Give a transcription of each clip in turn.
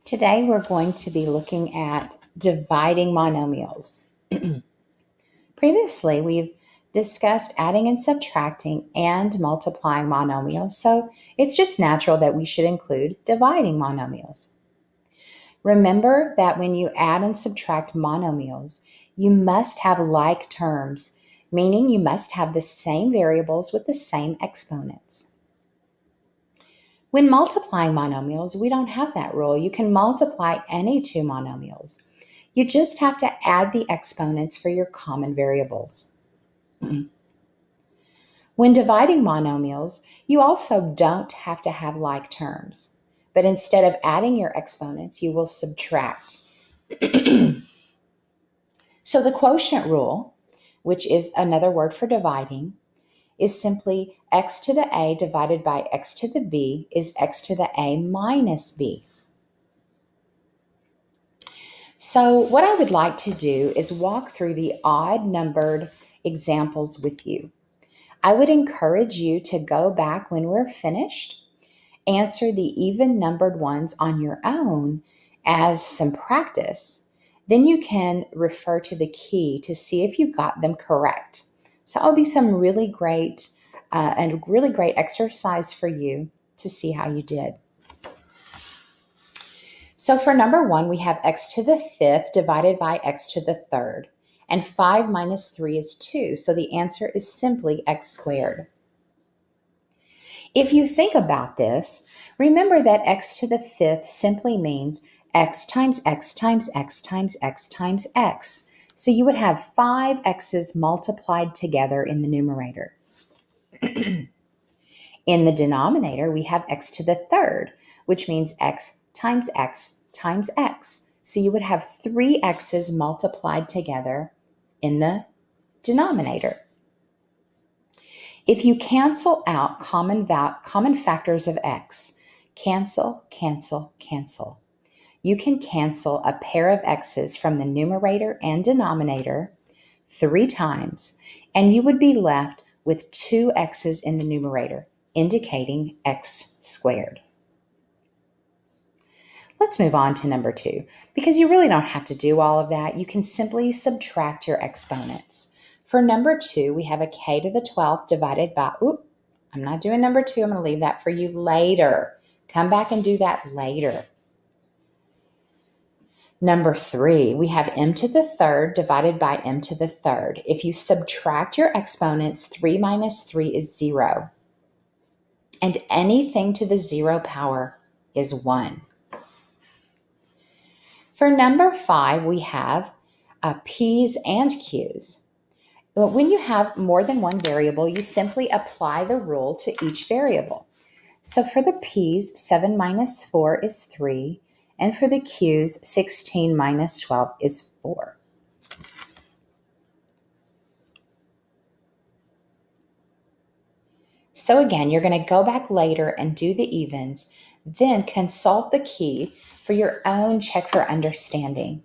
Today we're going to be looking at dividing monomials. Previously, we've discussed adding and subtracting and multiplying monomials, so it's just natural that we should include dividing monomials. Remember that when you add and subtract monomials, you must have like terms, meaning you must have the same variables with the same exponents. When multiplying monomials, we don't have that rule. You can multiply any two monomials. You just have to add the exponents for your common variables. When dividing monomials, you also don't have to have like terms, but instead of adding your exponents, you will subtract. So the quotient rule, which is another word for dividing, is simply x to the a divided by x to the b is x to the a minus b. So what I would like to do is walk through the odd numbered examples with you. I would encourage you to go back when we're finished, answer the even numbered ones on your own as some practice. Then you can refer to the key to see if you got them correct. So it'll be some really great exercise for you to see how you did. So for number 1, we have x to the 5th divided by x to the 3rd. And 5 minus 3 is 2, so the answer is simply x squared. If you think about this, remember that x to the 5th simply means x times x times x times x times x. So you would have 5 x's multiplied together in the numerator. In the denominator, we have x to the 3rd, which means x times x times x. So you would have 3 x's multiplied together in the denominator. If you cancel out common factors of x, cancel, cancel, cancel. You can cancel a pair of x's from the numerator and denominator 3 times, and you would be left with 2 x's in the numerator, indicating x squared. Let's move on to number 2, because you really don't have to do all of that. You can simply subtract your exponents. For number 2, we have a k to the 12th divided by, I'm not doing number 2. I'm going to leave that for you later. Come back and do that later. Number 3, we have m to the 3rd divided by m to the 3rd. If you subtract your exponents, 3 minus 3 is 0. And anything to the 0 power is 1. For number 5, we have p's and q's. When you have more than one variable, you simply apply the rule to each variable. So for the p's, 7 minus 4 is 3. And for the q's, 16 minus 12 is 4. So again, you're going to go back later and do the evens, then consult the key for your own check for understanding.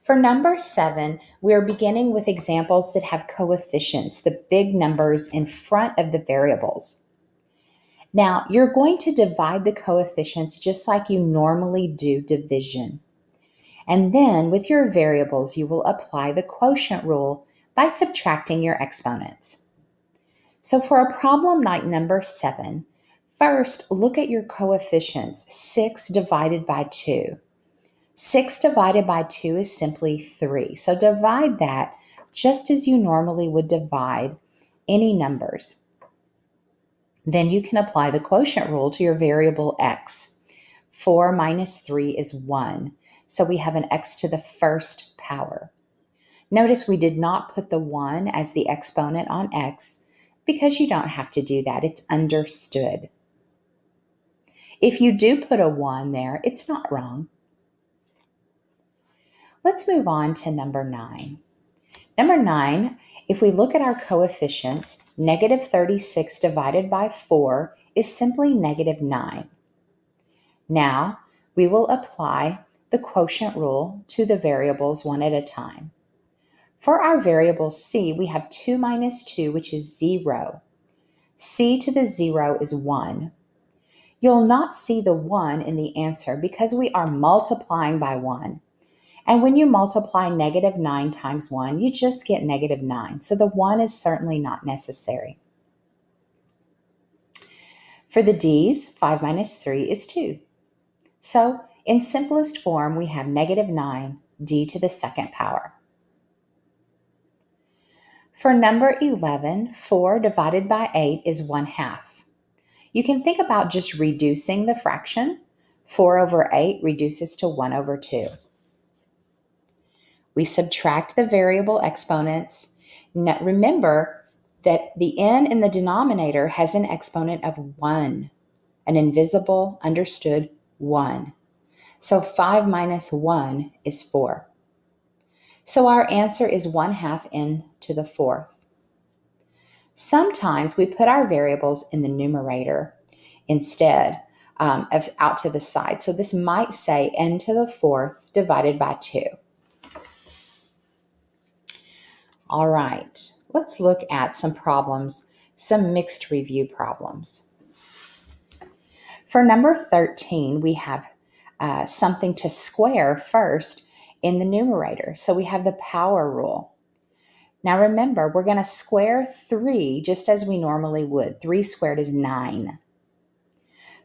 For number 7, we're beginning with examples that have coefficients, the big numbers in front of the variables. Now, you're going to divide the coefficients just like you normally do division. And then with your variables, you will apply the quotient rule by subtracting your exponents. So for a problem like number 7, first look at your coefficients, 6 divided by 2. 6 divided by 2 is simply 3. So divide that just as you normally would divide any numbers. Then you can apply the quotient rule to your variable x. 4 minus 3 is 1. So we have an x to the 1st power. Notice we did not put the 1 as the exponent on x because you don't have to do that. It's understood. If you do put a 1 there, it's not wrong. Let's move on to number 9. Number 9, if we look at our coefficients, negative 36 divided by 4 is simply negative 9. Now, we will apply the quotient rule to the variables one at a time. For our variable c, we have 2 minus 2, which is 0. C to the 0 is 1. You'll not see the 1 in the answer because we are multiplying by 1. And when you multiply -9 times 1, you just get -9. So the 1 is certainly not necessary. For the D's, 5 minus 3 is 2. So in simplest form, we have -9 d to the second power. For number 11, 4 divided by 8 is 1/2. You can think about just reducing the fraction. 4 over 8 reduces to 1 over 2. We subtract the variable exponents. Now, remember that the n in the denominator has an exponent of 1, an invisible, understood 1. So 5 minus 1 is 4. So our answer is 1/2 n to the 4th. Sometimes we put our variables in the numerator instead of out to the side. So this might say n to the 4th divided by 2. All right, let's look at some problems, some mixed review problems. For number 13, we have something to square first in the numerator. So we have the power rule. Now remember, we're going to square 3 just as we normally would. 3 squared is 9.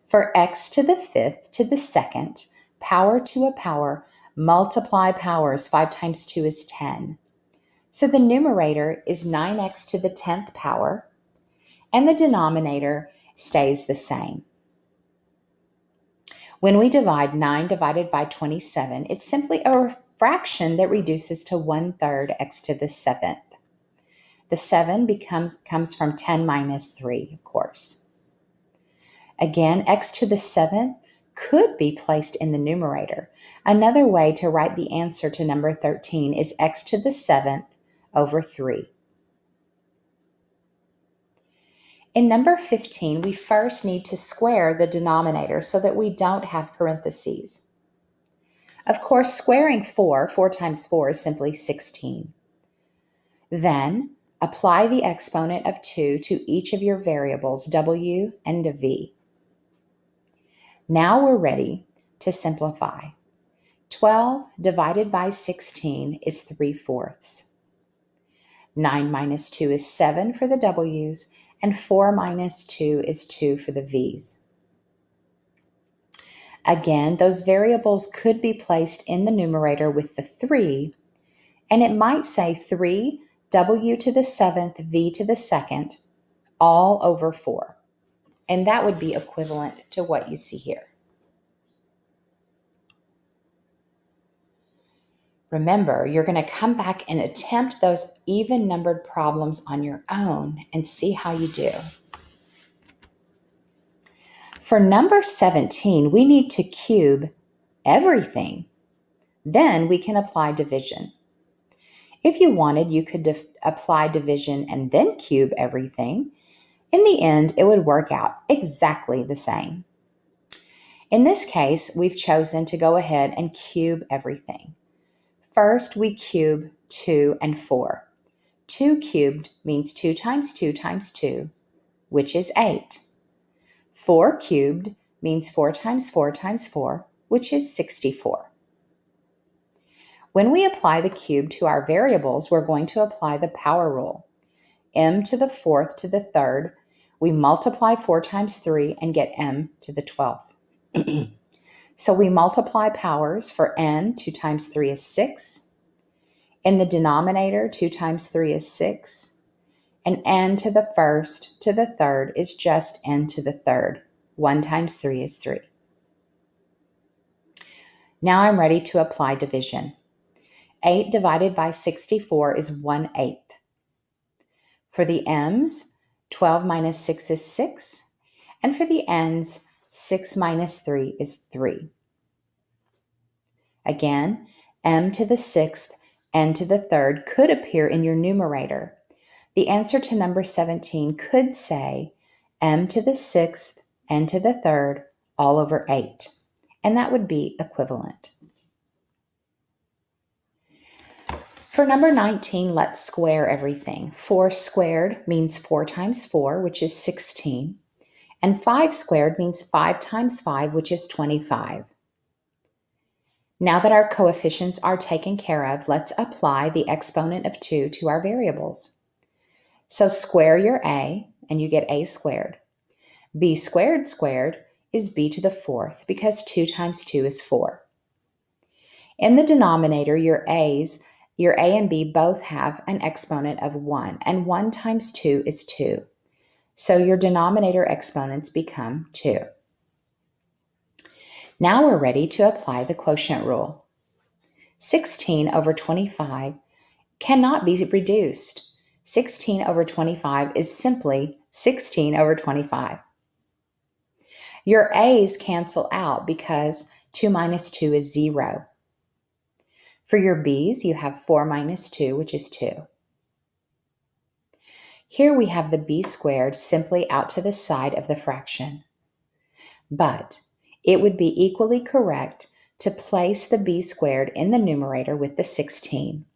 For x to the 5th to the 2nd, power to a power, multiply powers. 5 times 2 is 10. So the numerator is 9x to the 10th power, and the denominator stays the same. When we divide 9 divided by 27, it's simply a fraction that reduces to 1/3 x to the 7th. The 7 comes from 10 minus 3, of course. Again, x to the 7th could be placed in the numerator. Another way to write the answer to number 13 is x to the 7th over 3. In number 15, we first need to square the denominator so that we don't have parentheses. Of course, squaring 4 times 4 is simply 16. Then, apply the exponent of 2 to each of your variables, w and v. Now we're ready to simplify. 12 divided by 16 is 3/4. 9 minus 2 is 7 for the w's, and 4 minus 2 is 2 for the v's. Again, those variables could be placed in the numerator with the 3, and it might say 3 w to the 7th, v to the 2nd, all over 4. And that would be equivalent to what you see here. Remember, you're going to come back and attempt those even-numbered problems on your own and see how you do. For number 17, we need to cube everything. Then we can apply division. If you wanted, you could apply division and then cube everything. In the end, it would work out exactly the same. In this case, we've chosen to go ahead and cube everything. First, we cube 2 and 4. 2 cubed means 2 times 2 times 2, which is 8. 4 cubed means 4 times 4 times 4, which is 64. When we apply the cube to our variables, we're going to apply the power rule. M to the 4th to the 3rd, we multiply 4 times 3 and get m to the 12th. So we multiply powers. For n, 2 times 3 is 6. In the denominator, 2 times 3 is 6. And n to the 1st to the 3rd is just n to the 3rd. 1 times 3 is 3. Now I'm ready to apply division. 8 divided by 64 is 1/8. For the m's, 12 minus 6 is 6. And for the n's, 6 minus 3 is 3. Again, m to the 6th, n to the 3rd could appear in your numerator. The answer to number 17 could say m to the 6th, n to the 3rd, all over 8. And that would be equivalent. For number 19, let's square everything. 4 squared means 4 times 4, which is 16. And 5 squared means 5 times 5, which is 25. Now that our coefficients are taken care of, let's apply the exponent of 2 to our variables. So square your a, and you get a squared. B squared squared is b to the 4th, because 2 times 2 is 4. In the denominator, your a and b both have an exponent of 1, and 1 times 2 is 2. So your denominator exponents become 2. Now we're ready to apply the quotient rule. 16 over 25 cannot be reduced. 16 over 25 is simply 16 over 25. Your a's cancel out because 2 minus 2 is 0. For your b's, you have 4 minus 2, which is 2. Here we have the b squared simply out to the side of the fraction. But it would be equally correct to place the b squared in the numerator with the 16.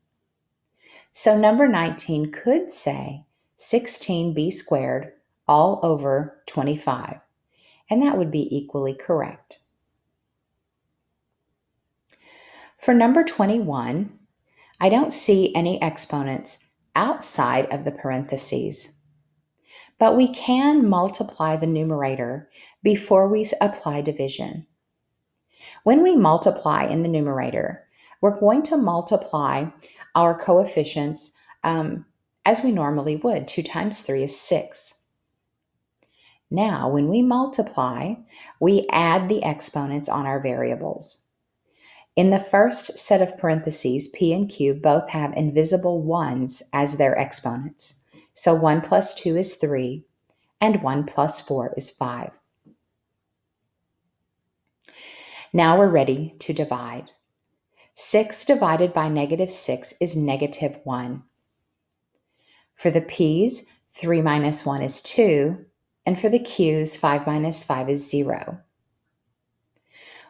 So number 19 could say 16b squared all over 25, and that would be equally correct. For number 21, I don't see any exponents outside of the parentheses, but we can multiply the numerator before we apply division. When we multiply in the numerator, we're going to multiply our coefficients as we normally would. 2 times 3 is 6. Now, when we multiply, we add the exponents on our variables. In the first set of parentheses, p and q both have invisible 1s as their exponents. So 1 plus 2 is 3, and 1 plus 4 is 5. Now we're ready to divide. 6 divided by -6 is -1. For the p's, 3 minus 1 is 2, and for the q's, 5 minus 5 is 0.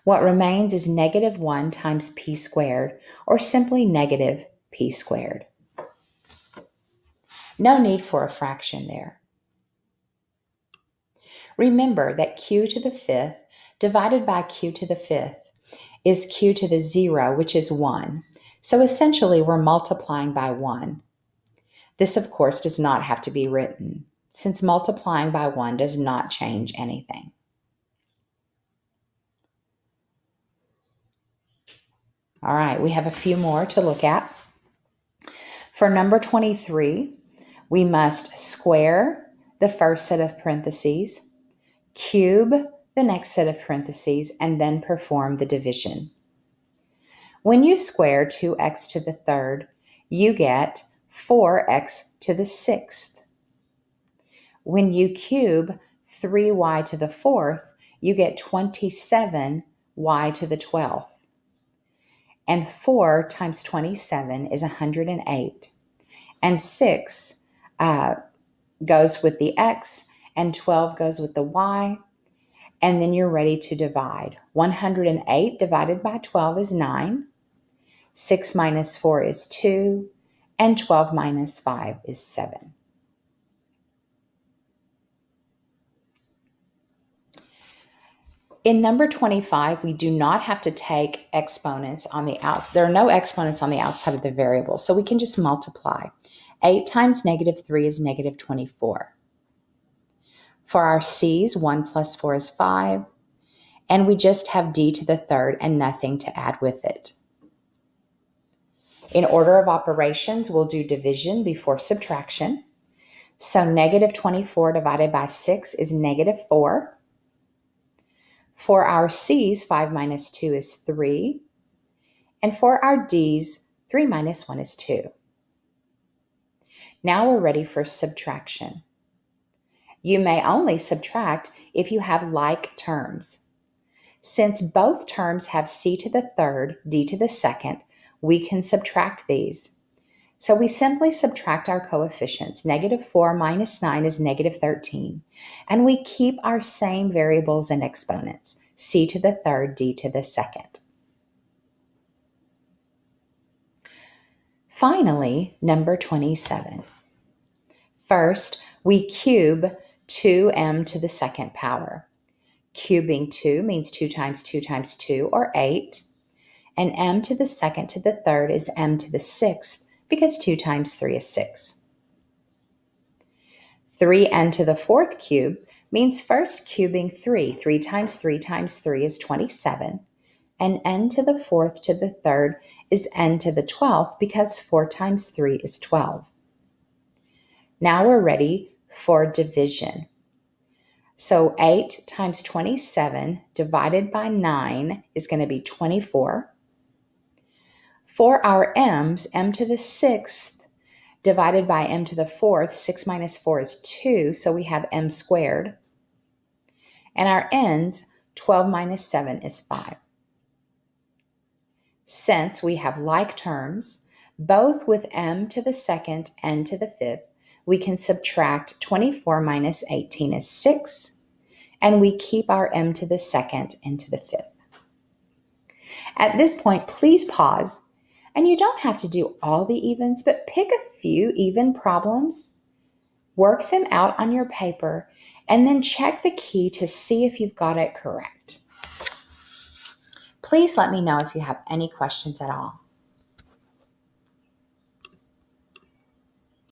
What remains is -1 times p squared, or simply negative p squared. No need for a fraction there. Remember that q to the 5th divided by q to the 5th is q to the 0, which is 1. So essentially, we're multiplying by 1. This, of course, does not have to be written, since multiplying by 1 does not change anything. All right, we have a few more to look at. For number 23, we must square the first set of parentheses, cube the next set of parentheses, and then perform the division. When you square 2x to the 3rd, you get 4x to the 6th. When you cube 3y to the 4th, you get 27y to the 12th. And 4 times 27 is 108. And 6 goes with the x, and 12 goes with the y. And then you're ready to divide. 108 divided by 12 is 9. 6 minus 4 is 2. And 12 minus 5 is 7. In number 25, we do not have to take exponents on the outside. There are no exponents on the outside of the variable, so we can just multiply. 8 times -3 is -24. For our c's, 1 plus 4 is 5, and we just have d to the 3rd and nothing to add with it. In order of operations, we'll do division before subtraction. So -24 divided by 6 is -4. For our c's, 5 minus 2 is 3. And for our d's, 3 minus 1 is 2. Now we're ready for subtraction. You may only subtract if you have like terms. Since both terms have c to the 3rd, d to the 2nd, we can subtract these. So we simply subtract our coefficients. -4 minus 9 is -13. And we keep our same variables and exponents, c to the 3rd, d to the 2nd. Finally, number 27. First, we cube 2m to the second power. Cubing 2 means 2 times 2 times 2, or 8. And m to the second to the third is m to the sixth, because 2 times 3 is 6. 3n to the fourth cube means first cubing 3. 3 times 3 times 3 is 27. And n to the fourth to the third is n to the 12th, because 4 times 3 is 12. Now we're ready for division. So 8 times 27 divided by 9 is going to be 24. For our m's, m to the sixth divided by m to the fourth, 6 minus 4 is 2, so we have m squared. And our n's, 12 minus 7 is 5. Since we have like terms, both with m to the second and to the fifth, we can subtract 24 minus 18 is 6, and we keep our m to the second and to the fifth. At this point, please pause, and you don't have to do all the evens, but pick a few even problems, work them out on your paper, and then check the key to see if you've got it correct. Please let me know if you have any questions at all.